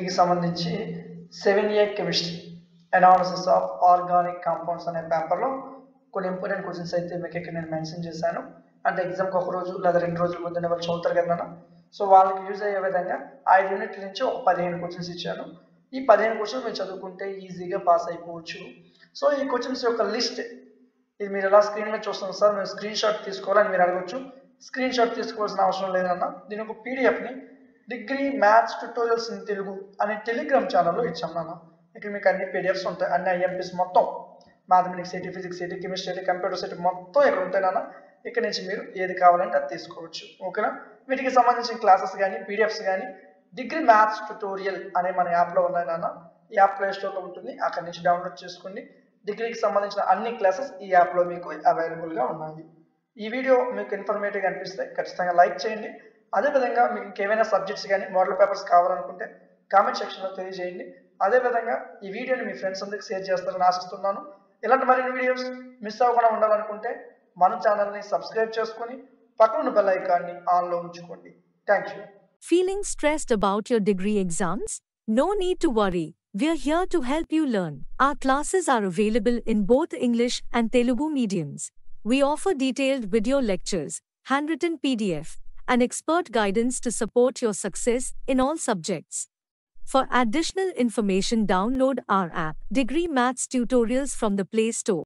డిగ్రీకి సంబంధించి 7A chemistry analysis of organic compounds అనే పేపర్లో కొన్ని ఇంపార్టెంట్ క్వశ్చన్స్ అయితే మీకు ఇక్కడ నేను మెన్షన్ చేశాను. అంటే ఎగ్జామ్కి ఒక రోజు లేదా 2 రోజుల ముందు వాళ్ళు చదువుతారు కదా, సో వాళ్ళకి యూజ్ అయ్యే విధంగా 5 యూనిట్ల నుంచి ఒక 15 క్వశ్చన్స్ ఇచ్చాను. ఈ 15 క్వశ్చన్స్ మీరు చదువుకుంటే ఈజీగా పాస్ అయిపోవచ్చు. సో ఈ క్వశ్చన్స్ యొక్క లిస్ట్ ఇది మీరు ఎలా స్క్రీన్ మీద చూస్తాం సార్, మీరు స్క్రీన్ షాట్ తీసుకోవాలని మీరు అడగచ్చు. స్క్రీన్ షాట్ తీసుకోవాల్సిన అవసరం లేదన్నా, దీని ఒక పీడిఎఫ్ని degree maths tutorials in Telugu అనే టెలిగ్రామ్ ఛానల్లో ఇచ్చాం నాన్న. ఇక్కడ మీకు అన్ని పీడిఎఫ్స్ ఉంటాయి, అన్ని ఐఎంపీస్ మొత్తం, మ్యాథమెటిక్స్ ఏంటి, ఫిజిక్స్ ఏంటి, కెమిస్ట్రీ ఏంటి, కంప్యూటర్స్ ఏంటి మొత్తం ఇక్కడ ఉంటాయి నాన్న. ఇక్కడ నుంచి మీరు ఏది కావాలంటే అది తీసుకోవచ్చు. ఓకేనా? వీటికి సంబంధించిన క్లాసెస్ కానీ పీడిఎఫ్స్ కానీ డిగ్రీ మ్యాథ్స్ ట్యూటోరియల్ అనే మన యాప్లో ఉన్నాయి నాన్న. ఈ యాప్ ప్లే స్టోర్లో ఉంటుంది, అక్కడి నుంచి డౌన్లోడ్ చేసుకోండి. డిగ్రీకి సంబంధించిన అన్ని క్లాసెస్ ఈ యాప్లో మీకు అవైలబుల్గా ఉన్నాయి. ఈ వీడియో మీకు ఇన్ఫర్మేటివ్గా అనిపిస్తే ఖచ్చితంగా లైక్ చేయండి. అదేవిధంగా మీకు ఇంకేమైనా సబ్జెక్ట్స్ కానీ మోడల్ పేపర్స్ కావాలనుకుంటే కామెంట్ సెక్షన్లో తెలియజేయండి. అదేవిధంగా ఈ వీడియోని మీ ఫ్రెండ్స్ అందరికి షేర్ చేస్తారని ఆశిస్తున్నాను. ఇలాంటి మరిన్ని వీడియోస్ మిస్ అవ్వకుండా ఉండాలనుకుంటే మన ఛానల్ని సబ్స్క్రైబ్ చేసుకొని పక్కన ఉన్న బెల్ ఐకాన్ని ఆన్లో ఉంచుకోండి. Thank you. Feeling stressed about your degree exams? No need to worry. We're here to help you learn. Our classes are available in both English and Telugu mediums. We offer detailed video lectures, handwritten PDF, and expert guidance to support your success in all subjects. For additional information, download our app, Degree Maths Tutorials, from the Play Store.